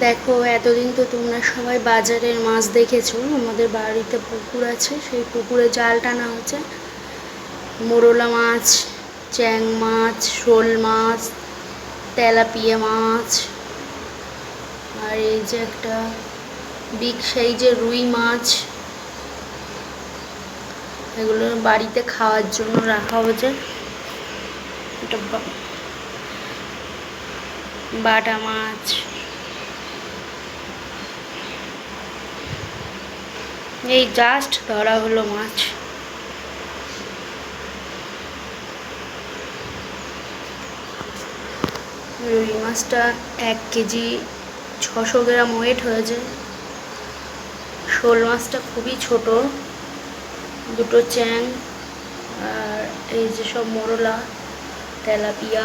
দেখো, এতদিন তো তোমরা সবাই বাজারের মাছ দেখেছো। আমাদের বাড়িতে পুকুর আছে, সেই পুকুরে জাল টানা হচ্ছে। মোরলা মাছ, চ্যাং মাছ, শোল মাছ, তেলাপিয়া মাছ, আর এই যে একটা বিগ সাইজের রুই মাছ। এগুলো বাড়িতে খাওয়ার জন্য রাখা হয়েছে। এটা বাটা মাছ। এই জাস্ট ধরা হলো মাছ। রুই মাছটা 1 কেজি 600 গ্রাম ওয়েট হয়েছে। শোল মাছটা খুবই ছোট, দুটো চ্যাং, আর এই যে সব মোরলা, তেলাপিয়া।